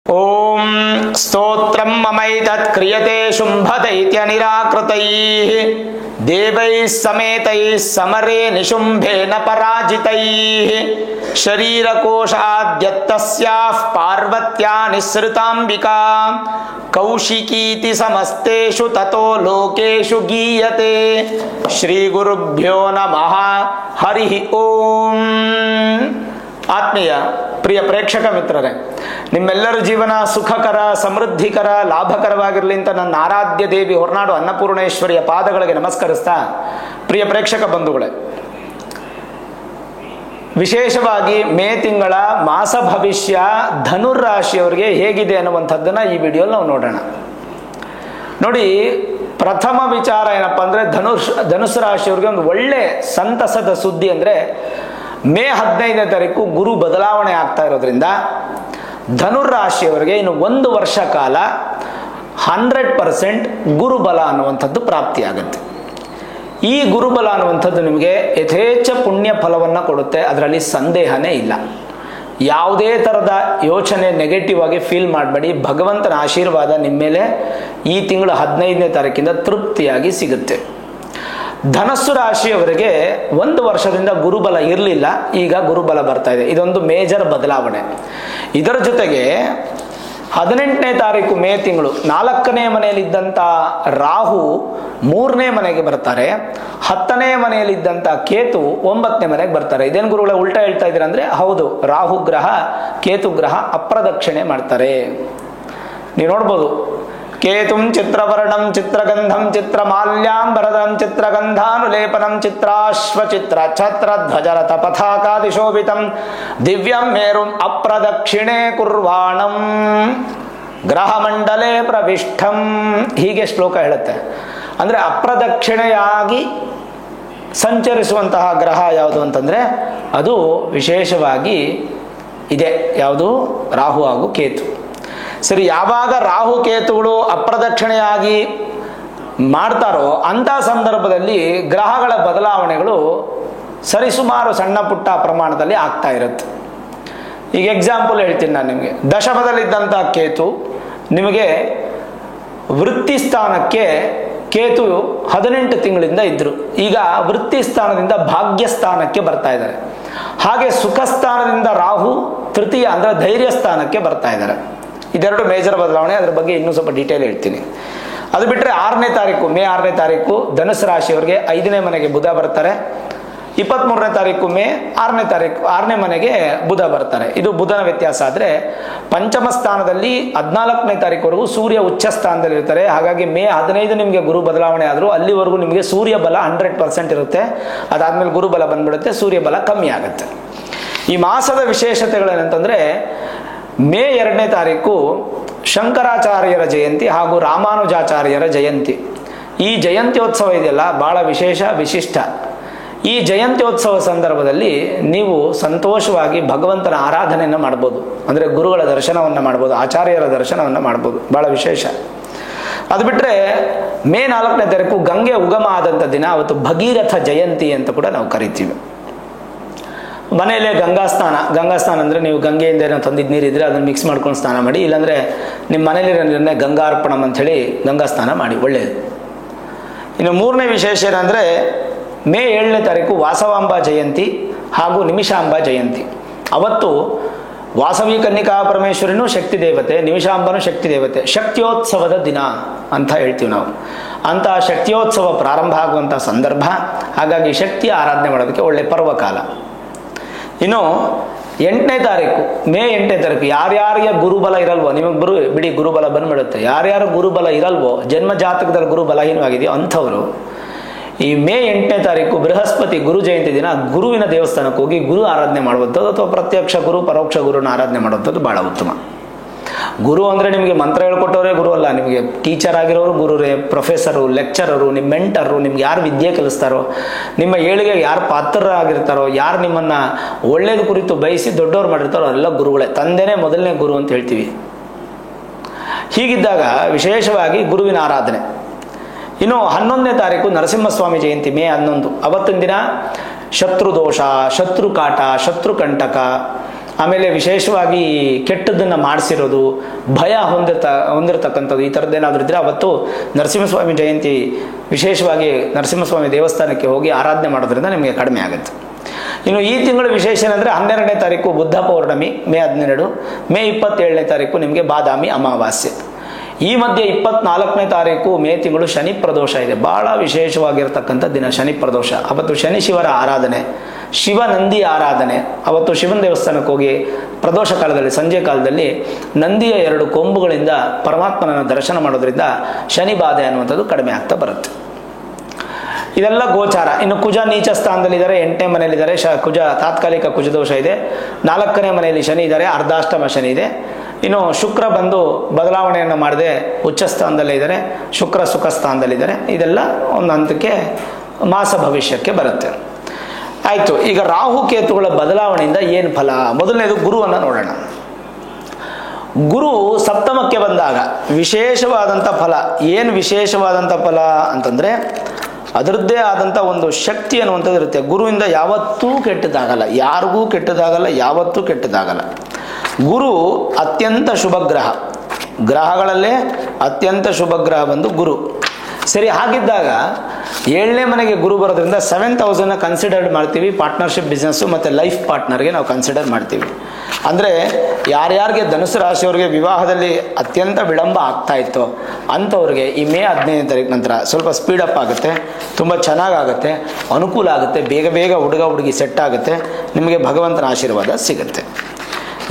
ಓಂ ಸ್ತೋತ್ರಂ ಮಮೈತತ್ ಕ್ರಿಯತೆ ಶುಂಭದೈತ್ಯ ನಿರಾಕೃತೈಃ ದೇವೈಃ ಸಮೇತೈಃ ಸಮರೇ ನಿಶುಂಭೇನ ಪರಾಜಿತೈಃ ಶರೀರಕೋಶಾದ್ಯತ್ತಸ್ಯಾಃ ಪಾರ್ವತ್ಯಾ ನಿಸ್ಸೃತಾಂಬಿಕಾ ಕೌಶಿಕೀತಿ ಸಮಸ್ತೇಷು ತತೋ ಲೋಕೇಷು ಗೀಯತೆ. ಶ್ರೀ ಗುರುಭ್ಯೋ ನಮಃ. ಹರಿ ಓಂ. ಆತ್ಮೀಯ ಪ್ರಿಯ ಪ್ರೇಕ್ಷಕ ಮಿತ್ರರೇ, ನಿಮ್ಮೆಲ್ಲರ ಜೀವನ ಸುಖಕರ, ಸಮೃದ್ಧಿಕರ, ಲಾಭಕರವಾಗಿರಲಿ ಅಂತ ನನ್ನ ಆರಾಧ್ಯ ದೇವಿ ಹೊರನಾಡು ಅನ್ನಪೂರ್ಣೇಶ್ವರಿಯ ಪಾದಗಳಿಗೆ ನಮಸ್ಕರಿಸ್ತಾ, ಪ್ರಿಯ ಪ್ರೇಕ್ಷಕ ಬಂಧುಗಳೇ, ವಿಶೇಷವಾಗಿ ಮೇ ತಿಂಗಳ ಮಾಸ ಭವಿಷ್ಯ ಧನುರಾಶಿಯವರಿಗೆ ಹೇಗಿದೆ ಅನ್ನುವಂಥದ್ದನ್ನ ಈ ವಿಡಿಯೋಲಿ ನಾವು ನೋಡೋಣ. ನೋಡಿ, ಪ್ರಥಮ ವಿಚಾರ ಏನಪ್ಪಾ ಅಂದ್ರೆ ಧನುಸ್ ರಾಶಿಯವರಿಗೆ ಒಂದು ಒಳ್ಳೆ ಸಂತಸದ ಸುದ್ದಿ ಅಂದ್ರೆ ಮೇ 15ನೇ ತಾರೀಕು ಗುರು ಬದಲಾವಣೆ ಆಗ್ತಾ ಇರೋದ್ರಿಂದ ಧನುರಾಶಿಯವರಿಗೆ ಇನ್ನು 1 ವರ್ಷ ಕಾಲ 100% ಗುರುಬಲ ಅನ್ನುವಂಥದ್ದು ಪ್ರಾಪ್ತಿಯಾಗುತ್ತೆ. ಈ ಗುರುಬಲ ಅನ್ನುವಂಥದ್ದು ನಿಮಗೆ ಯಥೇಚ್ಛ ಪುಣ್ಯ ಫಲವನ್ನು ಕೊಡುತ್ತೆ, ಅದರಲ್ಲಿ ಸಂದೇಹನೇ ಇಲ್ಲ. ಯಾವುದೇ ಥರದ ಯೋಚನೆ ನೆಗೆಟಿವ್ ಆಗಿ ಫೀಲ್ ಮಾಡಬೇಡಿ. ಭಗವಂತನ ಆಶೀರ್ವಾದ ನಿಮ್ಮ ಮೇಲೆ ಈ ತಿಂಗಳ 15ನೇ ತಾರೀಕಿಂದ ತೃಪ್ತಿಯಾಗಿ ಸಿಗುತ್ತೆ. ಧನಸ್ಸು ರಾಶಿಯವರಿಗೆ 1 ವರ್ಷದಿಂದ ಗುರುಬಲ ಇರಲಿಲ್ಲ, ಈಗ ಗುರುಬಲ ಬರ್ತಾ ಇದೆ. ಇದೊಂದು ಮೇಜರ್ ಬದಲಾವಣೆ. ಇದರ ಜೊತೆಗೆ 18ನೇ ತಾರೀಕು ಮೇ ತಿಂಗಳು 4ನೇ ಮನೆಯಲ್ಲಿದ್ದಂಥ ರಾಹು 3ನೇ ಮನೆಗೆ ಬರ್ತಾರೆ. 10ನೇ ಮನೆಯಲ್ಲಿದ್ದಂಥ ಕೇತು 9ನೇ ಮನೆಗೆ ಬರ್ತಾರೆ. ಇದೇನು ಗುರುಗಳ ಉಲ್ಟಾ ಹೇಳ್ತಾ ಇದ್ದೀರಾ ಅಂದ್ರೆ, ಹೌದು, ರಾಹು ಗ್ರಹ ಕೇತು ಗ್ರಹ ಅಪ್ರದಕ್ಷಿಣೆ ಮಾಡ್ತಾರೆ. ನೀವು ನೋಡ್ಬೋದು, ಕೇತುಂ ಚಿತ್ರವರ್ಣಂ ಚಿತ್ರಗಂಧಂ ಚಿತ್ರಮಾಲ್ಯಾಂಬರದಂ ಚಿತ್ರಗಂಧಾನುಲೇಪನಂ ಚಿತ್ರಾಶ್ವಚಿತ್ರ ಛತ್ರಧ್ವಜರಥ ಪಥಾಕಾದಿಶೋಭಿತಂ ದಿವ್ಯಂ ಮೇರುಂ ಅಪ್ರದಕ್ಷಿಣೆ ಕುರ್ವಾಣಂ ಗ್ರಹಮಂಡಲೇ ಪ್ರವಿಷ್ಠಂ. ಹೀಗೆ ಶ್ಲೋಕ ಹೇಳುತ್ತೆ. ಅಂದ್ರೆ ಅಪ್ರದಕ್ಷಿಣೆಯಾಗಿ ಸಂಚರಿಸುವಂತಹ ಗ್ರಹ ಯಾವುದು ಅಂತಂದ್ರೆ ಅದು ವಿಶೇಷವಾಗಿ ಇದೆ. ಯಾವುದು? ರಾಹು ಹಾಗೂ ಕೇತು. ಸರಿ, ಯಾವಾಗ ರಾಹು ಕೇತುಗಳು ಅಪ್ರದಕ್ಷಿಣೆಯಾಗಿ ಮಾಡ್ತಾರೋ ಅಂಥ ಸಂದರ್ಭದಲ್ಲಿ ಗ್ರಹಗಳ ಬದಲಾವಣೆಗಳು ಸರಿಸುಮಾರು ಸಣ್ಣ ಪುಟ್ಟ ಪ್ರಮಾಣದಲ್ಲಿ ಆಗ್ತಾ ಇರುತ್ತೆ. ಈಗ ಎಕ್ಸಾಂಪಲ್ ಹೇಳ್ತೀನಿ ನಾನು ನಿಮಗೆ. ದಶಮದಲ್ಲಿದ್ದಂಥ ಕೇತು ನಿಮಗೆ ವೃತ್ತಿ ಸ್ಥಾನಕ್ಕೆ ಕೇತು 18 ತಿಂಗಳಿಂದ ಇದ್ರು. ಈಗ ವೃತ್ತಿ ಸ್ಥಾನದಿಂದ ಭಾಗ್ಯ ಸ್ಥಾನಕ್ಕೆ ಬರ್ತಾ ಇದ್ದಾರೆ. ಹಾಗೆ ಸುಖ ಸ್ಥಾನದಿಂದ ರಾಹು ತೃತೀಯ ಅಂದ್ರೆ ಧೈರ್ಯ ಸ್ಥಾನಕ್ಕೆ ಬರ್ತಾ ಇದ್ದಾರೆ. ಇದೆರಡು ಮೇಜರ್ ಬದಲಾವಣೆ. ಅದ್ರ ಬಗ್ಗೆ ಇನ್ನೂ ಸ್ವಲ್ಪ ಡೀಟೇಲ್ ಹೇಳ್ತೀನಿ. ಅದು ಬಿಟ್ಟರೆ 6ನೇ ತಾರೀಕು ಮೇ 6ನೇ ತಾರೀಕು ಧನುಸು ರಾಶಿಯವರಿಗೆ 5ನೇ ಮನೆಗೆ ಬುಧ ಬರ್ತಾರೆ. 23ನೇ ತಾರೀಕು ಮೇ 6ನೇ ಮನೆಗೆ ಬುಧ ಬರ್ತಾರೆ. ಇದು ಬುಧನ ವ್ಯತ್ಯಾಸ. ಆದರೆ ಪಂಚಮ ಸ್ಥಾನದಲ್ಲಿ 14ನೇ ತಾರೀಕುವರೆಗೂ ಸೂರ್ಯ ಉಚ್ಚ ಸ್ಥಾನದಲ್ಲಿ ಇರ್ತಾರೆ. ಹಾಗಾಗಿ ಮೇ 15 ನಿಮಗೆ ಗುರು ಬದಲಾವಣೆ ಆದರೂ ಅಲ್ಲಿವರೆಗೂ ನಿಮಗೆ ಸೂರ್ಯ ಬಲ 100% ಇರುತ್ತೆ. ಅದಾದ್ಮೇಲೆ ಗುರು ಬಲ ಬಂದ್ಬಿಡುತ್ತೆ, ಸೂರ್ಯ ಬಲ ಕಮ್ಮಿ ಆಗುತ್ತೆ. ಈ ಮಾಸದ ವಿಶೇಷತೆಗಳೇನಂತಂದ್ರೆ, ಮೇ 2ನೇ ತಾರೀಕು ಶಂಕರಾಚಾರ್ಯರ ಜಯಂತಿ ಹಾಗೂ ರಾಮಾನುಜಾಚಾರ್ಯರ ಜಯಂತಿ. ಈ ಜಯಂತ್ಯೋತ್ಸವ ಇದೆಯಲ್ಲ, ಬಹಳ ವಿಶಿಷ್ಟ. ಈ ಜಯಂತ್ಯೋತ್ಸವ ಸಂದರ್ಭದಲ್ಲಿ ನೀವು ಸಂತೋಷವಾಗಿ ಭಗವಂತನ ಆರಾಧನೆಯನ್ನು ಮಾಡ್ಬೋದು. ಅಂದರೆ ಗುರುಗಳ ದರ್ಶನವನ್ನು ಮಾಡ್ಬೋದು, ಆಚಾರ್ಯರ ದರ್ಶನವನ್ನು ಮಾಡ್ಬೋದು. ಬಹಳ ವಿಶೇಷ. ಅದು ಬಿಟ್ಟರೆ ಮೇ 4ನೇ ತಾರೀಕು ಗಂಗೆ ಉಗಮ ಆದಂಥ ದಿನ. ಅವತ್ತು ಭಗೀರಥ ಜಯಂತಿ ಅಂತ ಕೂಡ ನಾವು ಕರಿತೀವಿ. ಮನೆಯಲ್ಲೇ ಗಂಗಾಸ್ನಾನ ಅಂದರೆ ನೀವು ಗಂಗೆಯಿಂದ ಏನೋ ತಂದಿದ್ದು ನೀರಿದ್ರೆ ಅದನ್ನು ಮಿಕ್ಸ್ ಮಾಡ್ಕೊಂಡು ಸ್ನಾನ ಮಾಡಿ. ಇಲ್ಲಾಂದರೆ ನಿಮ್ಮ ಮನೇಲಿರೋ ನೀರನ್ನೇ ಗಂಗಾರ್ಪಣಂ ಅಂಥೇಳಿ ಗಂಗಾ ಸ್ನಾನ ಮಾಡಿ, ಒಳ್ಳೆಯದು. ಇನ್ನು 3ನೇ ವಿಶೇಷ ಏನಂದರೆ, ಮೇ 7ನೇ ತಾರೀಕು ವಾಸವಾಂಬ ಜಯಂತಿ ಹಾಗೂ ನಿಮಿಷಾಂಬ ಜಯಂತಿ. ಅವತ್ತು ವಾಸವಿ ಕನ್ನಿಕಾ ಪರಮೇಶ್ವರಿನೂ ಶಕ್ತಿ ದೇವತೆ, ನಿಮಿಷಾಂಬನೂ ಶಕ್ತಿ ದೇವತೆ. ಶಕ್ತಿಯೋತ್ಸವದ ದಿನ ಅಂತ ಹೇಳ್ತೀವಿ ನಾವು. ಅಂತಹ ಶಕ್ತಿಯೋತ್ಸವ ಪ್ರಾರಂಭ ಆಗುವಂಥ ಸಂದರ್ಭ. ಹಾಗಾಗಿ ಶಕ್ತಿಯ ಆರಾಧನೆ ಮಾಡೋದಕ್ಕೆ ಒಳ್ಳೆ ಪರ್ವಕಾಲ. ಇನ್ನು 8ನೇ ತಾರೀಕು ಮೇ 8ನೇ ತಾರೀಕು ಯಾರ್ಯಾರಿಗೆ ಗುರುಬಲ ಇರಲ್ವೋ, ನಿಮಗೆ ಬಿಡಿ ಗುರುಬಲ ಬಂದ್ಬಿಡುತ್ತೆ. ಯಾರ್ಯಾರು ಗುರುಬಲ ಇರಲ್ವೋ, ಜನ್ಮ ಜಾತಕದಲ್ಲಿ ಗುರು ಬಲಹೀನವಾಗಿದೆಯೋ ಅಂಥವರು ಈ ಮೇ 8ನೇ ತಾರೀಕು ಬೃಹಸ್ಪತಿ ಗುರು ಜಯಂತಿ ದಿನ ಗುರುವಿನ ದೇವಸ್ಥಾನಕ್ಕೆ ಹೋಗಿ ಗುರು ಆರಾಧನೆ ಮಾಡುವಂಥದ್ದು ಅಥವಾ ಪ್ರತ್ಯಕ್ಷ ಗುರು ಪರೋಕ್ಷ ಗುರುನ ಆರಾಧನೆ ಮಾಡುವಂಥದ್ದು ಬಹಳ ಉತ್ತಮ. ಗುರು ಅಂದರೆ ನಿಮಗೆ ಮಂತ್ರ ಹೇಳ್ಕೊಟ್ಟವರೇ ಗುರು ಅಲ್ಲ, ನಿಮಗೆ ಟೀಚರ್ ಆಗಿರೋರು ಗುರುರೇ, ಪ್ರೊಫೆಸರು, ಲೆಕ್ಚರರು, ನಿಮ್ಮ ಮೆಂಟರು, ನಿಮ್ಗೆ ಯಾರು ವಿದ್ಯೆ ಕಲಿಸ್ತಾರೋ, ನಿಮ್ಮ ಏಳಿಗೆಗೆ ಯಾರು ಪಾತ್ರರಾಗಿರ್ತಾರೋ, ಯಾರು ನಿಮ್ಮನ್ನು ಒಳ್ಳೇದು ಕುರಿತು ಬಯಸಿ ದೊಡ್ಡವ್ರು ಮಾಡಿರ್ತಾರೋ ಅವರೆಲ್ಲ ಗುರುಗಳೇ. ತಂದೆನೇ ಮೊದಲನೇ ಗುರು ಅಂತ ಹೇಳ್ತೀವಿ. ಹೀಗಿದ್ದಾಗ ವಿಶೇಷವಾಗಿ ಗುರುವಿನ ಆರಾಧನೆ. ಇನ್ನು 11ನೇ ತಾರೀಕು ನರಸಿಂಹಸ್ವಾಮಿ ಜಯಂತಿ ಮೇ 11. ಅವತ್ತಿನ ದಿನ ಶತ್ರುದೋಷ, ಶತ್ರುಕಾಟ, ಶತ್ರುಕಂಟಕ ಆಮೇಲೆ ವಿಶೇಷವಾಗಿ ಕೆಟ್ಟದ್ದನ್ನು ಮಾಡಿಸಿರೋದು, ಭಯ ಹೊಂದಿರತಕ್ಕಂಥದ್ದು, ಈ ಥರದ್ದೇನಾದರೂ ಇದ್ದರೆ ಅವತ್ತು ನರಸಿಂಹಸ್ವಾಮಿ ಜಯಂತಿ ವಿಶೇಷವಾಗಿ ನರಸಿಂಹಸ್ವಾಮಿ ದೇವಸ್ಥಾನಕ್ಕೆ ಹೋಗಿ ಆರಾಧನೆ ಮಾಡೋದ್ರಿಂದ ನಿಮಗೆ ಕಡಿಮೆ ಆಗುತ್ತೆ. ಇನ್ನು ಈ ತಿಂಗಳು ವಿಶೇಷ ಏನಂದರೆ 12ನೇ ತಾರೀಕು ಬುದ್ಧ ಪೌರ್ಣಮಿ, ಮೇ 12, ಮೇ 27ನೇ ತಾರೀಕು ನಿಮಗೆ ಬಾದಾಮಿ ಅಮಾವಾಸ್ಯೆ. ಈ ಮಧ್ಯೆ 24ನೇ ತಾರೀಕು ಮೇ ತಿಂಗಳು ಶನಿ ಪ್ರದೋಷ ಇದೆ. ಭಾಳ ವಿಶೇಷವಾಗಿರ್ತಕ್ಕಂಥ ದಿನ ಶನಿ ಪ್ರದೋಷ. ಅವತ್ತು ಶನಿ ಶಿವರ ಆರಾಧನೆ, ಶಿವನಂದಿ ಆರಾಧನೆ. ಅವತ್ತು ಶಿವನ ದೇವಸ್ಥಾನಕ್ಕೆ ಹೋಗಿ ಪ್ರದೋಷ ಕಾಲದಲ್ಲಿ, ಸಂಜೆ ಕಾಲದಲ್ಲಿ ನಂದಿಯ 2 ಕೊಂಬುಗಳಿಂದ ಪರಮಾತ್ಮನನ್ನು ದರ್ಶನ ಮಾಡೋದ್ರಿಂದ ಶನಿ ಬಾಧೆ ಅನ್ನುವಂಥದ್ದು ಕಡಿಮೆ ಆಗ್ತಾ ಬರುತ್ತೆ. ಇದೆಲ್ಲ ಗೋಚಾರ. ಇನ್ನು ಕುಜ ನೀಚ ಸ್ಥಾನದಲ್ಲಿದ್ದಾರೆ, 8ನೇ ಮನೆಯಲ್ಲಿದ್ದಾರೆ. ಕುಜ ತಾತ್ಕಾಲಿಕ ಕುಜದೋಷ ಇದೆ. 4ನೇ ಮನೆಯಲ್ಲಿ ಶನಿ ಇದ್ದಾರೆ, ಅರ್ಧಾಷ್ಟಮ ಶನಿ ಇದೆ. ಇನ್ನು ಶುಕ್ರ ಬಂದು ಬದಲಾವಣೆಯನ್ನು ಮಾಡದೆ ಉಚ್ಚ ಸ್ಥಾನದಲ್ಲೇ ಇದ್ದಾರೆ, ಶುಕ್ರ ಸುಖ ಸ್ಥಾನದಲ್ಲಿದ್ದಾರೆ. ಇದೆಲ್ಲ ಒಂದು ಹಂತಕ್ಕೆ ಮಾಸ ಭವಿಷ್ಯಕ್ಕೆ ಬರುತ್ತೆ. ಆಯಿತು, ಈಗ ರಾಹು ಕೇತುಗಳ ಬದಲಾವಣೆಯಿಂದ ಏನು ಫಲ? ಮೊದಲನೇದು ಗುರುವನ್ನು ನೋಡೋಣ. ಗುರು ಸಪ್ತಮಕ್ಕೆ ಬಂದಾಗ ವಿಶೇಷವಾದಂಥ ಫಲ. ಏನು ವಿಶೇಷವಾದಂಥ ಫಲ ಅಂತಂದರೆ ಅದರದ್ದೇ ಆದಂಥ ಒಂದು ಶಕ್ತಿ ಅನ್ನುವಂಥದ್ದು ಇರುತ್ತೆ. ಗುರುವಿಂದ ಯಾವತ್ತೂ ಕೆಟ್ಟದಾಗಲ್ಲ, ಯಾರಿಗೂ ಕೆಟ್ಟದಾಗಲ್ಲ, ಯಾವತ್ತೂ ಕೆಟ್ಟದಾಗಲ್ಲ. ಗುರು ಅತ್ಯಂತ ಶುಭ ಗ್ರಹ, ಗ್ರಹಗಳಲ್ಲೇ ಅತ್ಯಂತ ಶುಭ ಗ್ರಹ ಬಂದು ಗುರು. ಸರಿ, ಹಾಗಿದ್ದಾಗ 7ನೇ ಮನೆಗೆ ಗುರು ಬರೋದ್ರಿಂದ 7th ಹೌಸನ್ನು ಕನ್ಸಿಡರ್ಡ್ ಮಾಡ್ತೀವಿ. ಪಾರ್ಟ್ನರ್ಶಿಪ್ ಬಿಸ್ನೆಸ್ಸು ಮತ್ತು ಲೈಫ್ ಪಾರ್ಟ್ನರ್ಗೆ ನಾವು ಕನ್ಸಿಡರ್ ಮಾಡ್ತೀವಿ. ಅಂದರೆ ಯಾರ್ಯಾರಿಗೆ ಧನುಸು ರಾಶಿಯವ್ರಿಗೆ ವಿವಾಹದಲ್ಲಿ ಅತ್ಯಂತ ವಿಳಂಬ ಆಗ್ತಾ ಇತ್ತು ಅಂಥವ್ರಿಗೆ ಈ ಮೇ 15ನೇ ತಾರೀಕು ನಂತರ ಸ್ವಲ್ಪ ಸ್ಪೀಡಪ್ ಆಗುತ್ತೆ, ತುಂಬ ಚೆನ್ನಾಗಾಗುತ್ತೆ, ಅನುಕೂಲ ಆಗುತ್ತೆ, ಬೇಗ ಬೇಗ ಹುಡುಗ ಹುಡುಗಿ ಸೆಟ್ ಆಗುತ್ತೆ, ನಿಮಗೆ ಭಗವಂತನ ಆಶೀರ್ವಾದ ಸಿಗುತ್ತೆ.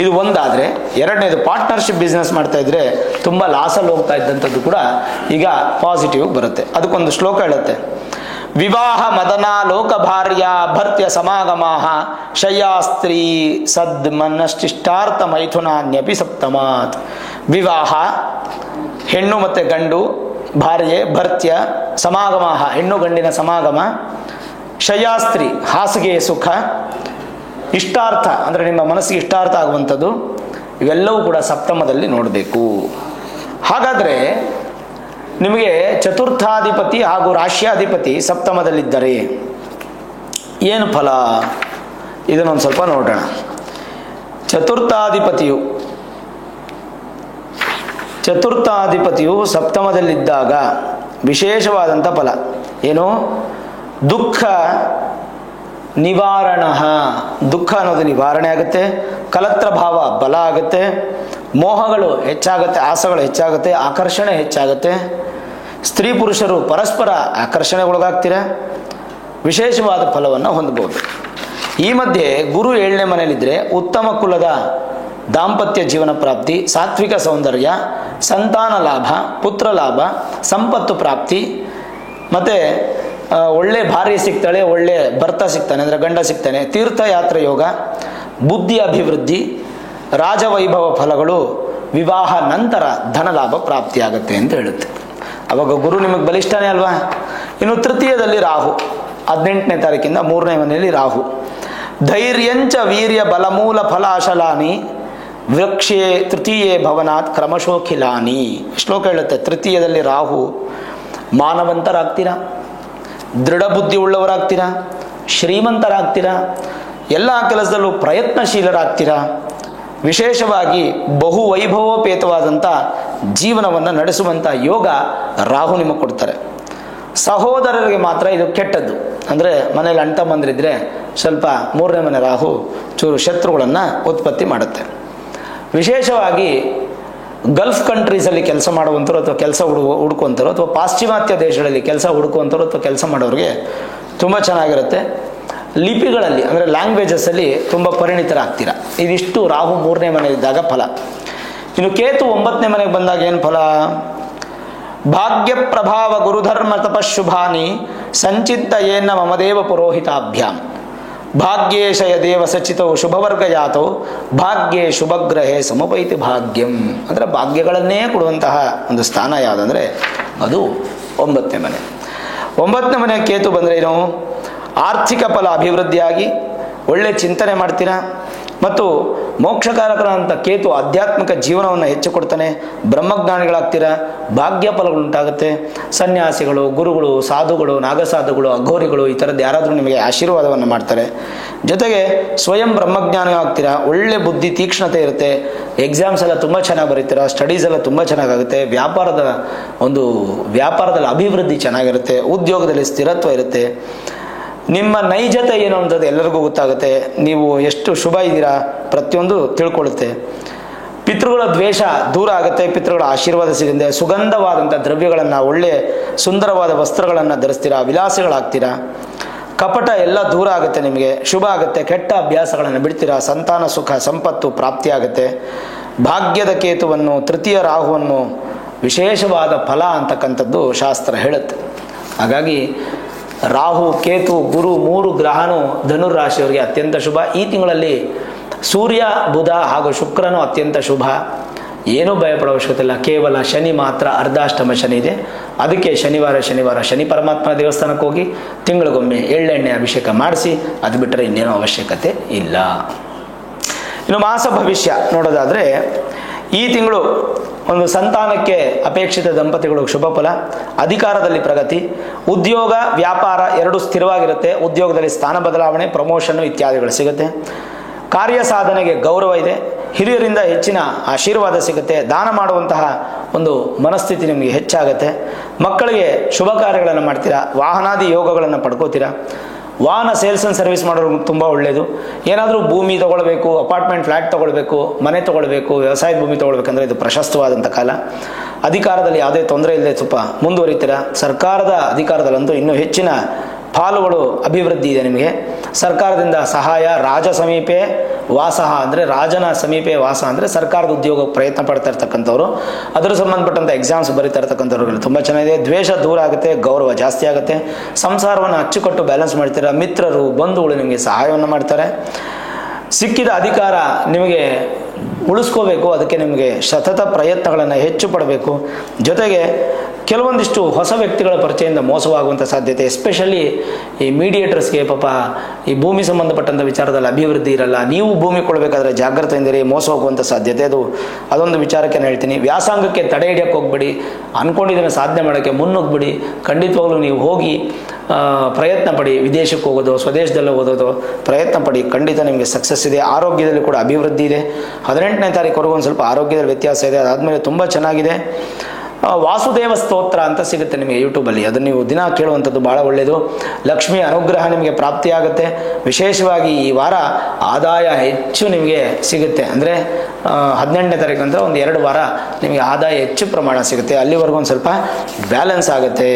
ಇದು ಒಂದಾದರೆ. ಎರಡನೇದು ಪಾರ್ಟ್ನರ್ಶಿಪ್ ಬಿಸ್ನೆಸ್ ಮಾಡ್ತಾ ಇದ್ರೆ ತುಂಬ ಲಾಸಲ್ಲಿ ಹೋಗ್ತಾ ಇದ್ದಂಥದ್ದು ಕೂಡ ಈಗ ಪಾಸಿಟಿವ್ ಬರುತ್ತೆ. ಅದಕ್ಕೊಂದು ಶ್ಲೋಕ ಹೇಳುತ್ತೆ, ವಿವಾಹ ಮದನ ಲೋಕ ಭಾರ್ಯ ಭರ್ತ್ಯ ಸಮಾಗಮಾಹ ಶಯ್ಯಾಸ್ತ್ರೀ ಸದ್ಮನಷ್ಟಿಷ್ಟಾರ್ಥ ಮೈಥುನಾನ್ಯಪಿ ಸಪ್ತಮಾತ್. ವಿವಾಹ ಹೆಣ್ಣು ಮತ್ತು ಗಂಡು, ಭಾರ್ಯೆ ಭರ್ತ್ಯ ಸಮಾಗಮಾಹ ಹೆಣ್ಣು ಗಂಡಿನ ಸಮಾಗಮ, ಶಯ್ಯಾಸ್ತ್ರೀ ಹಾಸಿಗೆ ಸುಖ, ಇಷ್ಟಾರ್ಥ ಅಂದರೆ ನಿಮ್ಮ ಮನಸ್ಸಿಗೆ ಇಷ್ಟಾರ್ಥ ಆಗುವಂಥದ್ದು, ಇವೆಲ್ಲವೂ ಕೂಡ ಸಪ್ತಮದಲ್ಲಿ ನೋಡಬೇಕು. ಹಾಗಾದರೆ ನಿಮಗೆ ಚತುರ್ಥಾಧಿಪತಿ ಹಾಗೂ ರಾಶ್ಯಾಧಿಪತಿ ಸಪ್ತಮದಲ್ಲಿದ್ದರೆ ಏನು ಫಲ? ಇದನ್ನೊಂದು ಸ್ವಲ್ಪ ನೋಡೋಣ. ಚತುರ್ಥಾಧಿಪತಿಯು ಸಪ್ತಮದಲ್ಲಿದ್ದಾಗ ವಿಶೇಷವಾದಂಥ ಫಲ ಏನು? ದುಃಖ ನಿವಾರಣ. ದುಃಖ ಅನ್ನೋದು ನಿವಾರಣೆ ಆಗುತ್ತೆ, ಕಲತ್ರ ಭಾವ ಬಲ ಆಗುತ್ತೆ, ಮೋಹಗಳು ಹೆಚ್ಚಾಗುತ್ತೆ, ಆಸೆಗಳು ಹೆಚ್ಚಾಗುತ್ತೆ, ಆಕರ್ಷಣೆ ಹೆಚ್ಚಾಗುತ್ತೆ, ಸ್ತ್ರೀ ಪುರುಷರು ಪರಸ್ಪರ ಆಕರ್ಷಣೆಗೊಳಗಾಗ್ತೀರ, ವಿಶೇಷವಾದ ಫಲವನ್ನು ಹೊಂದಬಹುದು. ಈ ಮಧ್ಯೆ ಗುರು 7ನೇ ಮನೆಯಲ್ಲಿದ್ದರೆ ಉತ್ತಮ ಕುಲದ ದಾಂಪತ್ಯ ಜೀವನ ಪ್ರಾಪ್ತಿ, ಸಾತ್ವಿಕ ಸೌಂದರ್ಯ, ಸಂತಾನ ಲಾಭ, ಪುತ್ರ ಲಾಭ, ಸಂಪತ್ತು ಪ್ರಾಪ್ತಿ, ಮತ್ತು ಒಳ್ಳೆ ಭಾರ್ಯೆ ಸಿಗ್ತಾಳೆ, ಒಳ್ಳೆ ಭರ್ತ ಸಿಗ್ತಾನೆ ಅಂದರೆ ಗಂಡ ಸಿಗ್ತಾನೆ, ತೀರ್ಥಯಾತ್ರೆ ಯೋಗ, ಬುದ್ಧಿ ಅಭಿವೃದ್ಧಿ, ರಾಜವೈಭವ ಫಲಗಳು, ವಿವಾಹ ನಂತರ ಧನಲಾಭ ಪ್ರಾಪ್ತಿಯಾಗುತ್ತೆ ಅಂತ ಹೇಳುತ್ತೆ. ಅವಾಗ ಗುರು ನಿಮಗೆ ಬಲಿಷ್ಠನೇ ಅಲ್ವಾ? ಇನ್ನು ತೃತೀಯದಲ್ಲಿ ರಾಹು, 18ನೇ ತಾರೀಕಿಂದ 3ನೇ ಮನೆಯಲ್ಲಿ ರಾಹು. ಧೈರ್ಯಂಚ ವೀರ್ಯ ಬಲಮೂಲ ಫಲಾಶಲಾನಿ ವೃಕ್ಷೇ ತೃತೀಯೇ ಭವನಾತ್ ಕ್ರಮಶೋಖಿಲಾನಿ. ಶ್ಲೋಕ ಹೇಳುತ್ತೆ, ತೃತೀಯದಲ್ಲಿ ರಾಹು, ಮಾನವಂತರಾಗ್ತೀರಾ, ದೃಢ ಬುದ್ಧಿ ಉಳ್ಳವರಾಗ್ತೀರಾ, ಶ್ರೀಮಂತರಾಗ್ತೀರಾ, ಎಲ್ಲ ಕೆಲಸದಲ್ಲೂ ಪ್ರಯತ್ನಶೀಲರಾಗ್ತೀರಾ, ವಿಶೇಷವಾಗಿ ಬಹು ವೈಭವೋಪೇತವಾದಂಥ ಜೀವನವನ್ನು ನಡೆಸುವಂಥ ಯೋಗ ರಾಹು ನಿಮಗೆ ಕೊಡ್ತಾರೆ. ಸಹೋದರರಿಗೆ ಮಾತ್ರ ಇದು ಕೆಟ್ಟದ್ದು. ಅಂದರೆ ಮನೇಲಿ ಅಣ್ಣ ತಮ್ಮಂದಿರಿದ್ರೆ ಸ್ವಲ್ಪ 3ನೇ ಮನೆ ರಾಹು ಚೂರು ಶತ್ರುಗಳನ್ನು ಉತ್ಪತ್ತಿ ಮಾಡುತ್ತೆ. ವಿಶೇಷವಾಗಿ ಗಲ್ಫ್ ಕಂಟ್ರೀಸಲ್ಲಿ ಕೆಲಸ ಮಾಡುವಂಥವ್ರು ಅಥವಾ ಕೆಲಸ ಹುಡುಕುವಂಥವ್ರು ಅಥವಾ ಪಾಶ್ಚಿಮಾತ್ಯ ದೇಶಗಳಲ್ಲಿ ಕೆಲಸ ಹುಡುಕುವಂಥವ್ರು ಅಥವಾ ಕೆಲಸ ಮಾಡೋರಿಗೆ ತುಂಬ ಚೆನ್ನಾಗಿರುತ್ತೆ. ಲಿಪಿಗಳಲ್ಲಿ ಅಂದರೆ ಲ್ಯಾಂಗ್ವೇಜಸ್ಸಲ್ಲಿ ತುಂಬ ಪರಿಣಿತರಾಗ್ತೀರ. ಇದಿಷ್ಟು ರಾಹು 3ನೇ ಮನೆಯಿದ್ದಾಗ ಫಲ. ಇನ್ನು ಕೇತು 9ನೇ ಮನೆಗೆ ಬಂದಾಗ ಏನು ಫಲ? ಭಾಗ್ಯ ಪ್ರಭಾವ ಗುರುಧರ್ಮ ತಪಶುಭಾನಿ ಸಂಚಿತ್ತ ಏನ ಮಮದೇವ ಪುರೋಹಿತಾಭ್ಯಾಂ ಭಾಗ್ಯೇಶ ಯದೇವ ಸಚಿತೌ ಶುಭವರ್ಗಯಾತೌ ಭಾಗ್ಯೇ ಶುಭಗ್ರಹೇ ಸಮಪೈತಿ ಭಾಗ್ಯಂ. ಅಂದರೆ ಭಾಗ್ಯಗಳನ್ನೇ ಕೊಡುವಂತಹ ಒಂದು ಸ್ಥಾನ ಯಾವುದಂದರೆ ಅದು 9ನೇ ಮನೆ. 9ನೇ ಮನೆ ಕೇತು ಬಂದರೆ ಏನು? ಆರ್ಥಿಕ ಫಲ ಅಭಿವೃದ್ಧಿಯಾಗಿ ಒಳ್ಳೆ ಚಿಂತನೆ ಮಾಡ್ತೀರಾ ಮತ್ತು ಮೋಕ್ಷಕಾರಕರಂಥ ಕೇತು ಆಧ್ಯಾತ್ಮಿಕ ಜೀವನವನ್ನು ಹೆಚ್ಚು ಕೊಡ್ತಾನೆ. ಬ್ರಹ್ಮಜ್ಞಾನಿಗಳಾಗ್ತೀರಾ, ಭಾಗ್ಯ ಫಲಗಳುಂಟಾಗುತ್ತೆ. ಸನ್ಯಾಸಿಗಳು, ಗುರುಗಳು, ಸಾಧುಗಳು, ನಾಗಸಾಧುಗಳು, ಅಘೋರಿಗಳು ಈ ಥರದ್ದು ಯಾರಾದರೂ ನಿಮಗೆ ಆಶೀರ್ವಾದವನ್ನು ಮಾಡ್ತಾರೆ. ಜೊತೆಗೆ ಸ್ವಯಂ ಬ್ರಹ್ಮಜ್ಞಾನಿ ಆಗ್ತೀರಾ. ಒಳ್ಳೆ ಬುದ್ಧಿ ತೀಕ್ಷ್ಣತೆ ಇರುತ್ತೆ. ಎಕ್ಸಾಮ್ಸ್ ಎಲ್ಲ ತುಂಬ ಚೆನ್ನಾಗಿ ಬರೀತೀರಾ. ಸ್ಟಡೀಸ್ ಎಲ್ಲ ತುಂಬ ಚೆನ್ನಾಗಾಗುತ್ತೆ. ವ್ಯಾಪಾರದಲ್ಲಿ ಅಭಿವೃದ್ಧಿ ಚೆನ್ನಾಗಿರುತ್ತೆ. ಉದ್ಯೋಗದಲ್ಲಿ ಸ್ಥಿರತ್ವ ಇರುತ್ತೆ. ನಿಮ್ಮ ನೈಜತೆ ಏನು ಅನ್ನೋದು ಎಲ್ಲರಿಗೂ ಗೊತ್ತಾಗುತ್ತೆ. ನೀವು ಎಷ್ಟು ಶುಭ ಇದ್ದೀರಾ ಪ್ರತಿಯೊಂದು ತಿಳ್ಕೊಳ್ಳುತ್ತೆ. ಪಿತೃಗಳ ದ್ವೇಷ ದೂರ ಆಗುತ್ತೆ. ಪಿತೃಗಳ ಆಶೀರ್ವಾದ ಸಿಗುತ್ತೆ. ಸುಗಂಧವಾದಂಥ ದ್ರವ್ಯಗಳನ್ನು, ಒಳ್ಳೆಯ ಸುಂದರವಾದ ವಸ್ತ್ರಗಳನ್ನು ಧರಿಸ್ತೀರಾ. ವಿಲಾಸಿಗಳಾಗ್ತೀರಾ. ಕಪಟ ಎಲ್ಲ ದೂರ ಆಗುತ್ತೆ. ನಿಮಗೆ ಶುಭ ಆಗುತ್ತೆ. ಕೆಟ್ಟ ಅಭ್ಯಾಸಗಳನ್ನು ಬಿಡ್ತೀರಾ. ಸಂತಾನ ಸುಖ ಸಂಪತ್ತು ಪ್ರಾಪ್ತಿಯಾಗುತ್ತೆ. ಭಾಗ್ಯದ ಕೇತುವನ್ನು, ತೃತೀಯ ರಾಹುವನ್ನು ವಿಶೇಷವಾದ ಫಲ ಅಂತಕ್ಕಂಥದ್ದು ಶಾಸ್ತ್ರ ಹೇಳುತ್ತೆ. ಹಾಗಾಗಿ ರಾಹು, ಕೇತು, ಗುರು 3 ಗ್ರಹನೂ ಧನುರಾಶಿಯವರಿಗೆ ಅತ್ಯಂತ ಶುಭ. ಈ ತಿಂಗಳಲ್ಲಿ ಸೂರ್ಯ, ಬುಧ ಹಾಗೂ ಶುಕ್ರನು ಅತ್ಯಂತ ಶುಭ. ಏನೂ ಭಯಪಡೋ ಅವಶ್ಯಕತೆ ಇಲ್ಲ. ಕೇವಲ ಶನಿ ಮಾತ್ರ ಅರ್ಧಾಷ್ಟಮ ಶನಿ ಇದೆ. ಅದಕ್ಕೆ ಶನಿವಾರ ಶನಿ ಪರಮಾತ್ಮನ ದೇವಸ್ಥಾನಕ್ಕೆ ಹೋಗಿ ತಿಂಗಳಿಗೊಮ್ಮೆ ಎಳ್ಳೆಣ್ಣೆ ಅಭಿಷೇಕ ಮಾಡಿಸಿ, ಅದು ಬಿಟ್ಟರೆ ಇನ್ನೇನೂ ಅವಶ್ಯಕತೆ ಇಲ್ಲ. ಇನ್ನು ಮಾಸ ಭವಿಷ್ಯ ನೋಡೋದಾದರೆ, ಈ ತಿಂಗಳು ಒಂದು ಸಂತಾನಕ್ಕೆ ಅಪೇಕ್ಷಿತ ದಂಪತಿಗಳು ಶುಭ ಫಲ, ಅಧಿಕಾರದಲ್ಲಿ ಪ್ರಗತಿ, ಉದ್ಯೋಗ ವ್ಯಾಪಾರ ಎರಡೂ ಸ್ಥಿರವಾಗಿರುತ್ತೆ. ಉದ್ಯೋಗದಲ್ಲಿ ಸ್ಥಾನ ಬದಲಾವಣೆ, ಪ್ರಮೋಷನ್ ಇತ್ಯಾದಿಗಳು ಸಿಗುತ್ತೆ. ಕಾರ್ಯ ಸಾಧನೆಗೆ ಗೌರವ ಇದೆ. ಹಿರಿಯರಿಂದ ಹೆಚ್ಚಿನ ಆಶೀರ್ವಾದ ಸಿಗುತ್ತೆ. ದಾನ ಮಾಡುವಂತಹ ಒಂದು ಮನಸ್ಥಿತಿ ನಿಮಗೆ ಹೆಚ್ಚಾಗುತ್ತೆ. ಮಕ್ಕಳಿಗೆ ಶುಭ ಕಾರ್ಯಗಳನ್ನು ಮಾಡ್ತೀರಾ. ವಾಹನಾದಿ ಯೋಗಗಳನ್ನು ಪಡ್ಕೋತೀರಾ. ವಾಹನ ಸೇಲ್ಸ್ ಆ್ಯಂಡ್ ಸರ್ವಿಸ್ ಮಾಡೋರು ತುಂಬ ಒಳ್ಳೆಯದು. ಏನಾದರೂ ಭೂಮಿ ತೊಗೊಳ್ಬೇಕು, ಅಪಾರ್ಟ್ಮೆಂಟ್ ಫ್ಲ್ಯಾಟ್ ತೊಗೊಳ್ಬೇಕು, ಮನೆ ತೊಗೊಳ್ಬೇಕು, ವ್ಯವಸಾಯದ ಭೂಮಿ ತೊಗೊಳ್ಬೇಕಂದ್ರೆ ಇದು ಪ್ರಶಸ್ತವಾದಂಥ ಕಾಲ. ಅಧಿಕಾರದಲ್ಲಿ ಯಾವುದೇ ತೊಂದರೆ ಇಲ್ಲದೆ ಸ್ವಲ್ಪ ಮುಂದುವರಿತೀರಾ. ಸರ್ಕಾರದ ಅಧಿಕಾರದಲ್ಲಂತೂ ಇನ್ನೂ ಹೆಚ್ಚಿನ ಪಾಲುಗಳು ಅಭಿವೃದ್ಧಿ ಇದೆ ನಿಮಗೆ. ಸರ್ಕಾರದಿಂದ ಸಹಾಯ. ರಾಜ ಸಮೀಪೆ ವಾಸ ಅಂದರೆ, ರಾಜನ ಸಮೀಪೆ ವಾಸ ಅಂದರೆ ಸರ್ಕಾರದ ಉದ್ಯೋಗ ಪ್ರಯತ್ನ ಪಡ್ತಾ ಇರ್ತಕ್ಕಂಥವ್ರು, ಅದರ ಸಂಬಂಧಪಟ್ಟಂಥ ಎಕ್ಸಾಮ್ಸ್ ಬರೀತಾ ಇರ್ತಕ್ಕಂಥವ್ರಿಗೆ ತುಂಬ ಚೆನ್ನಾಗಿದೆ. ದ್ವೇಷ ದೂರ ಆಗುತ್ತೆ. ಗೌರವ ಜಾಸ್ತಿ ಆಗುತ್ತೆ. ಸಂಸಾರವನ್ನು ಅಚ್ಚುಕಟ್ಟು ಬ್ಯಾಲೆನ್ಸ್ ಮಾಡ್ತೀರಾ. ಮಿತ್ರರು, ಬಂಧುಗಳು ನಿಮಗೆ ಸಹಾಯವನ್ನು ಮಾಡ್ತಾರೆ. ಸಿಕ್ಕಿದ ಅಧಿಕಾರ ನಿಮಗೆ ಉಳಿಸ್ಕೋಬೇಕು. ಅದಕ್ಕೆ ನಿಮಗೆ ಸತತ ಪ್ರಯತ್ನಗಳನ್ನು ಹೆಚ್ಚು ಪಡಬೇಕು. ಜೊತೆಗೆ ಕೆಲವೊಂದಿಷ್ಟು ಹೊಸ ವ್ಯಕ್ತಿಗಳ ಪರಿಚಯದಿಂದ ಮೋಸವಾಗುವಂಥ ಸಾಧ್ಯತೆ, ಎಸ್ಪೆಷಲಿ ಈ ಮೀಡಿಯೇಟರ್ಸ್ಗೆ ಪಾಪ ಈ ಭೂಮಿ ಸಂಬಂಧಪಟ್ಟಂಥ ವಿಚಾರದಲ್ಲಿ ಅಭಿವೃದ್ಧಿ ಇರಲ್ಲ. ನೀವು ಭೂಮಿ ಕೊಡಬೇಕಾದ್ರೆ ಜಾಗ್ರತೆಯಿಂದಿರಿ, ಮೋಸ ಹೋಗುವಂಥ ಸಾಧ್ಯತೆ ಅದೊಂದು ವಿಚಾರಕ್ಕೆ ನಾನು ಹೇಳ್ತೀನಿ. ವ್ಯಾಸಂಗಕ್ಕೆ ತಡೆ ಹಿಡಿಯೋಕ್ಕೆ ಹೋಗ್ಬಿಡಿ. ಅಂದ್ಕೊಂಡಿದ್ದನ್ನು ಸಾಧನೆ ಮಾಡೋಕ್ಕೆ ಮುನ್ನುಗ್ಬಿಡಿ. ಖಂಡಿತವಾಗ್ಲೂ ನೀವು ಹೋಗಿ ಪ್ರಯತ್ನ ಪಡಿ. ವಿದೇಶಕ್ಕೆ ಹೋಗೋದು, ಸ್ವದೇಶದಲ್ಲಿ ಓದೋದು ಪ್ರಯತ್ನ ಪಡಿ. ಖಂಡಿತ ನಿಮಗೆ ಸಕ್ಸಸ್ ಇದೆ. ಆರೋಗ್ಯದಲ್ಲಿ ಕೂಡ ಅಭಿವೃದ್ಧಿ ಇದೆ. 18ನೇ ತಾರೀಕುವರೆಗೂ ಒಂದು ಸ್ವಲ್ಪ ಆರೋಗ್ಯದಲ್ಲಿ ವ್ಯತ್ಯಾಸ ಇದೆ. ಅದಾದಮೇಲೆ ತುಂಬ ಚೆನ್ನಾಗಿದೆ. ವಾಸುದೇವ ಸ್ತೋತ್ರ ಅಂತ ಸಿಗುತ್ತೆ ನಿಮಗೆ ಯೂಟ್ಯೂಬಲ್ಲಿ. ಅದನ್ನು ನೀವು ದಿನ ಕೇಳುವಂಥದ್ದು ಭಾಳ ಒಳ್ಳೆಯದು. ಲಕ್ಷ್ಮಿ ಅನುಗ್ರಹ ನಿಮಗೆ ಪ್ರಾಪ್ತಿಯಾಗುತ್ತೆ. ವಿಶೇಷವಾಗಿ ಈ ವಾರ ಆದಾಯ ಹೆಚ್ಚು ನಿಮಗೆ ಸಿಗುತ್ತೆ. ಅಂದರೆ 18ನೇ ತಾರೀಕು ಅಂದರೆ ಒಂದು 2 ವಾರ ನಿಮಗೆ ಆದಾಯ ಹೆಚ್ಚು ಪ್ರಮಾಣ ಸಿಗುತ್ತೆ. ಅಲ್ಲಿವರೆಗೂ ಒಂದು ಸ್ವಲ್ಪ ಬ್ಯಾಲೆನ್ಸ್ ಆಗುತ್ತೆ.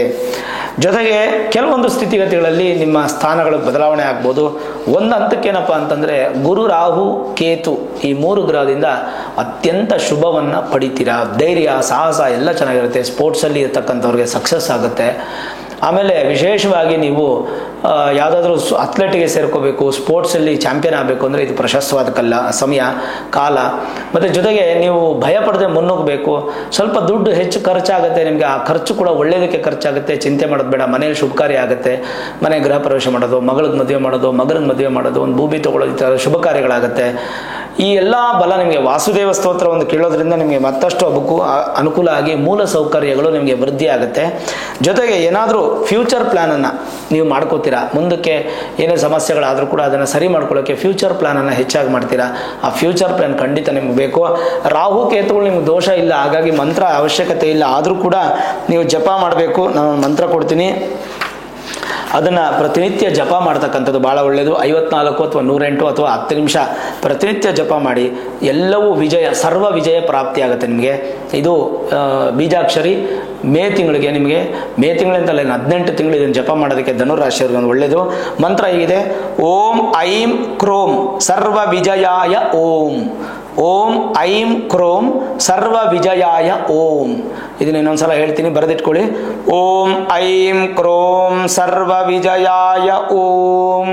ಜೊತೆಗೆ ಕೆಲವೊಂದು ಸ್ಥಿತಿಗತಿಗಳಲ್ಲಿ ನಿಮ್ಮ ಸ್ಥಾನಗಳು ಬದಲಾವಣೆ ಆಗ್ಬೋದು. ಒಂದು ಹಂತಕ್ಕೇನಪ್ಪ ಅಂತಂದರೆ, ಗುರು, ರಾಹು, ಕೇತು ಈ 3 ಗ್ರಹದಿಂದ ಅತ್ಯಂತ ಶುಭವನ್ನು ಪಡಿತೀರಾ. ಧೈರ್ಯ, ಸಾಹಸ ಎಲ್ಲ ಚೆನ್ನಾಗಿರುತ್ತೆ. ಸ್ಪೋರ್ಟ್ಸಲ್ಲಿ ಇರ್ತಕ್ಕಂಥವ್ರಿಗೆ ಸಕ್ಸಸ್ ಆಗುತ್ತೆ. ಆಮೇಲೆ ವಿಶೇಷವಾಗಿ ನೀವು ಯಾವುದಾದ್ರೂ ಅಥ್ಲೆಟಿಗೆ ಸೇರ್ಕೋಬೇಕು, ಸ್ಪೋರ್ಟ್ಸಲ್ಲಿ ಚಾಂಪಿಯನ್ ಆಗಬೇಕು ಅಂದರೆ ಇದು ಪ್ರಶಸ್ತವಾದ ಸಮಯ ಕಾಲ. ಮತ್ತು ಜೊತೆಗೆ ನೀವು ಭಯಪಡದೆ ಮುನ್ನುಗ್ಗಬೇಕು. ಸ್ವಲ್ಪ ದುಡ್ಡು ಹೆಚ್ಚು ಖರ್ಚಾಗುತ್ತೆ ನಿಮಗೆ. ಆ ಖರ್ಚು ಕೂಡ ಒಳ್ಳೆಯದಕ್ಕೆ ಖರ್ಚಾಗುತ್ತೆ. ಚಿಂತೆ ಮಾಡೋದು ಬೇಡ. ಮನೇಲಿ ಶುಭ ಕಾರ್ಯ ಆಗುತ್ತೆ. ಮನೆ ಗೃಹ ಪ್ರವೇಶ ಮಾಡೋದು, ಮಗಳಿಗೆ ಮದುವೆ ಮಾಡೋದು, ಮಗನಿಗೆ ಮದುವೆ ಮಾಡೋದು, ಒಂದು ಭೂಮಿ ತೊಗೊಳ್ಳೋದು, ಶುಭ ಕಾರ್ಯಗಳಾಗುತ್ತೆ. ಈ ಎಲ್ಲ ಬಲ ನಿಮಗೆ ವಾಸುದೇವ ಸ್ತೋತ್ರ ಒಂದು ಕೇಳೋದ್ರಿಂದ ನಿಮಗೆ ಮತ್ತಷ್ಟು ಅನುಕೂಲ ಆಗಿ ಮೂಲ ಸೌಕರ್ಯಗಳು ನಿಮಗೆ ವೃದ್ಧಿ ಆಗುತ್ತೆ. ಜೊತೆಗೆ ಏನಾದರೂ ಫ್ಯೂಚರ್ ಪ್ಲ್ಯಾನನ್ನು ನೀವು ಮಾಡ್ಕೋತೀರಾ. ಮುಂದಕ್ಕೆ ಏನೇ ಸಮಸ್ಯೆಗಳಾದರೂ ಕೂಡ ಅದನ್ನು ಸರಿ ಮಾಡ್ಕೊಳ್ಳೋಕ್ಕೆ ಫ್ಯೂಚರ್ ಪ್ಲ್ಯಾನನ್ನು ಹೆಚ್ಚಾಗಿ ಮಾಡ್ತೀರಾ. ಆ ಫ್ಯೂಚರ್ ಪ್ಲ್ಯಾನ್ ಖಂಡಿತ ನಿಮ್ಗೆ ಬೇಕು. ರಾಹು ಕೇತುಗಳು ನಿಮ್ಗೆ ದೋಷ ಇಲ್ಲ, ಹಾಗಾಗಿ ಮಂತ್ರ ಅವಶ್ಯಕತೆ ಇಲ್ಲ. ಆದರೂ ಕೂಡ ನೀವು ಜಪ ಮಾಡಬೇಕು. ನಾನು ಮಂತ್ರ ಕೊಡ್ತೀನಿ, ಅದನ್ನು ಪ್ರತಿನಿತ್ಯ ಜಪ ಮಾಡ್ತಕ್ಕಂಥದ್ದು ಭಾಳ ಒಳ್ಳೆಯದು. 54 ಅಥವಾ 108 ಅಥವಾ 10 ನಿಮಿಷ ಪ್ರತಿನಿತ್ಯ ಜಪ ಮಾಡಿ. ಎಲ್ಲವೂ ಸರ್ವ ವಿಜಯ ಪ್ರಾಪ್ತಿಯಾಗುತ್ತೆ ನಿಮಗೆ. ಇದು ಬೀಜಾಕ್ಷರಿ. ಮೇ ತಿಂಗಳಿಗೆ ನಿಮಗೆ, ಮೇ ತಿಂಗಳಿಂದಲೇ 18 ತಿಂಗಳು ಇದನ್ನು ಜಪ ಮಾಡೋದಕ್ಕೆ ಧನುರಾಶಿಯವರಿಗೆ ಒಂದು ಒಳ್ಳೆಯದು. ಮಂತ್ರ ಹೀಗಿದೆ: ಓಂ ಐಂ ಕ್ರೋಂ ಸರ್ವ ವಿಜಯಾಯ ಓಂ. ಓಂ ಐಂ ಕ್ರೋಂ ಸರ್ವ ವಿಜಯಾಯ ಓಂ. ಇದನ್ನ ಇನ್ನೊಂದ್ಸಲ ಹೇಳ್ತೀನಿ, ಬರೆದಿಟ್ಕೊಳ್ಳಿ. ಓಂ ಐಂ ಕ್ರೋಂ ಸರ್ವ ವಿಜಯಾಯ ಓಂ.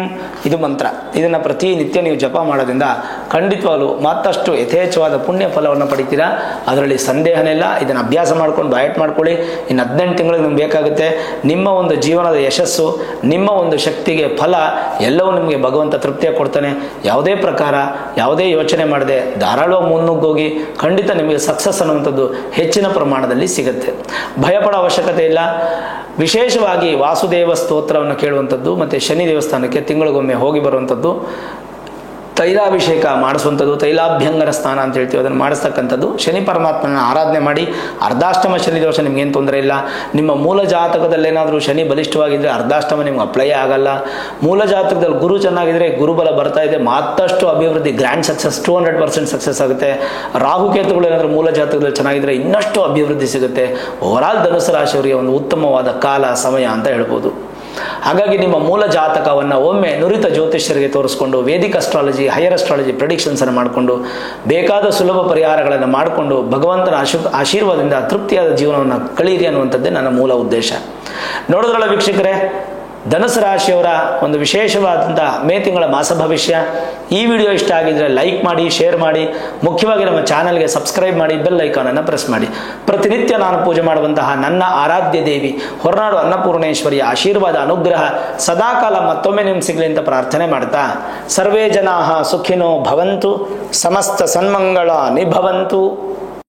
ಇದು ಮಂತ್ರ. ಇದನ್ನು ಪ್ರತಿನಿತ್ಯ ನೀವು ಜಪ ಮಾಡೋದ್ರಿಂದ ಖಂಡಿತವಾಗಲೂ ಮತ್ತಷ್ಟು ಯಥೇಚ್ಛವಾದ ಪುಣ್ಯ ಫಲವನ್ನು ಪಡಿತೀರಾ, ಅದರಲ್ಲಿ ಸಂದೇಹನೇ ಇಲ್ಲ. ಇದನ್ನು ಅಭ್ಯಾಸ ಮಾಡ್ಕೊಂಡು ಡಯಟ್ ಮಾಡ್ಕೊಳ್ಳಿ. ಇನ್ನು 18 ತಿಂಗಳಿಗೆ ನಿಮ್ಗೆ ಬೇಕಾಗುತ್ತೆ. ನಿಮ್ಮ ಒಂದು ಜೀವನದ ಯಶಸ್ಸು, ನಿಮ್ಮ ಒಂದು ಶಕ್ತಿಗೆ ಫಲ ಎಲ್ಲವೂ ನಿಮಗೆ ಭಗವಂತ ತೃಪ್ತಿಯಾಗಿ ಕೊಡ್ತಾನೆ. ಯಾವುದೇ ಪ್ರಕಾರ ಯಾವುದೇ ಯೋಚನೆ ಮಾಡದೆ ಧಾರಾಳವಾಗಿ ಮುನ್ನುಗ್ಗೋಗಿ ಖಂಡಿತ ನಿಮಗೆ ಸಕ್ಸಸ್ ಅನ್ನುವಂಥದ್ದು ಹೆಚ್ಚಿನ ಪ್ರಮಾಣದಲ್ಲಿ ಸಿಗುತ್ತೆ. ಭಯಪಡೋ ಅವಶ್ಯಕತೆ ಇಲ್ಲ. ವಿಶೇಷವಾಗಿ ವಾಸುದೇವ ಸ್ತೋತ್ರವನ್ನು ಕೇಳುವಂಥದ್ದು ಮತ್ತು ಶನಿ ದೇವಸ್ಥಾನಕ್ಕೆ ತಿಂಗಳಿಗೊಮ್ಮೆ ಹೋಗಿ ಬರುವಂಥದ್ದು, ತೈಲಾಭಿಷೇಕ ಮಾಡಿಸುವಂಥದ್ದು, ತೈಲಾಭ್ಯಂಗರ ಸ್ನಾನ ಅಂತ ಹೇಳ್ತೀವಿ, ಅದನ್ನು ಮಾಡಿಸ್ತಕ್ಕಂಥದ್ದು, ಶನಿ ಪರಮಾತ್ಮನ ಆರಾಧನೆ ಮಾಡಿ. ಅರ್ಧಾಷ್ಟಮ ಶನಿ ದೋಷ ನಿಮ್ಗೇನು ತೊಂದರೆ ಇಲ್ಲ. ನಿಮ್ಮ ಮೂಲ ಜಾತಕದಲ್ಲೇನಾದರೂ ಶನಿ ಬಲಿಷ್ಠವಾಗಿದ್ದರೆ ಅರ್ಧಾಷ್ಟಮ ನಿಮ್ಗೆ ಅಪ್ಲೈ ಆಗಲ್ಲ. ಮೂಲ ಜಾತಕದಲ್ಲಿ ಗುರು ಚೆನ್ನಾಗಿದ್ರೆ ಗುರುಬಲ ಬರ್ತಾ ಇದೆ, ಮತ್ತಷ್ಟು ಅಭಿವೃದ್ಧಿ, ಗ್ರ್ಯಾಂಡ್ ಸಕ್ಸಸ್, 200% ಸಕ್ಸಸ್ ಆಗುತ್ತೆ. ರಾಹುಕೇತುಗಳು ಏನಾದರೂ ಮೂಲ ಜಾತಕದಲ್ಲಿ ಚೆನ್ನಾಗಿದ್ರೆ ಇನ್ನಷ್ಟು ಅಭಿವೃದ್ಧಿ ಸಿಗುತ್ತೆ. ಓವರಾಲ್ ಧನುಸು ರಾಶಿಯವರಿಗೆ ಒಂದು ಉತ್ತಮವಾದ ಕಾಲ ಸಮಯ ಅಂತ ಹೇಳ್ಬೋದು. ಹಾಗಾಗಿ ನಿಮ್ಮ ಮೂಲ ಜಾತಕವನ್ನು ಒಮ್ಮೆ ನುರಿತ ಜ್ಯೋತಿಷ್ಯರಿಗೆ ತೋರಿಸ್ಕೊಂಡು Vedic astrology, higher astrology predictions ಅನ್ನು ಮಾಡಿಕೊಂಡು ಬೇಕಾದ ಸುಲಭ ಪರಿಹಾರಗಳನ್ನು ಮಾಡಿಕೊಂಡು ಭಗವಂತನ ಆಶೀರ್ವಾದದಿಂದ ತೃಪ್ತಿಯಾದ ಜೀವನವನ್ನು ಕಳೀರಿ ಅನ್ನುವಂಥದ್ದೇ ನನ್ನ ಮೂಲ ಉದ್ದೇಶ. ನೋಡಿದ್ರಲ್ಲ ವೀಕ್ಷಕರೇ, ಧನುಸು ರಾಶಿಯವರ ಒಂದು ವಿಶೇಷವಾದಂಥ ಮೇ ತಿಂಗಳ ಮಾಸ ಭವಿಷ್ಯ. ಈ ವಿಡಿಯೋ ಇಷ್ಟ ಆಗಿದ್ರೆ ಲೈಕ್ ಮಾಡಿ, ಶೇರ್ ಮಾಡಿ, ಮುಖ್ಯವಾಗಿ ನಮ್ಮ ಚಾನಲ್ಗೆ ಸಬ್ಸ್ಕ್ರೈಬ್ ಮಾಡಿ, ಬೆಲ್ ಐಕಾನನ್ನು ಪ್ರೆಸ್ ಮಾಡಿ. ಪ್ರತಿನಿತ್ಯ ನಾನು ಪೂಜೆ ಮಾಡುವಂತಹ ನನ್ನ ಆರಾಧ್ಯ ದೇವಿ ಹೊರನಾಡು ಅನ್ನಪೂರ್ಣೇಶ್ವರಿಯ ಆಶೀರ್ವಾದ ಅನುಗ್ರಹ ಸದಾಕಾಲ ಮತ್ತೊಮ್ಮೆ ನಿಮ್ಗೆ ಸಿಗಲಿ ಅಂತ ಪ್ರಾರ್ಥನೆ ಮಾಡ್ತಾ, ಸರ್ವೇ ಜನಾಃ ಸುಖಿನೋ ಭವಂತು, ಸಮಸ್ತ ಸನ್ಮಂಗಳ ನಿಭವಂತು.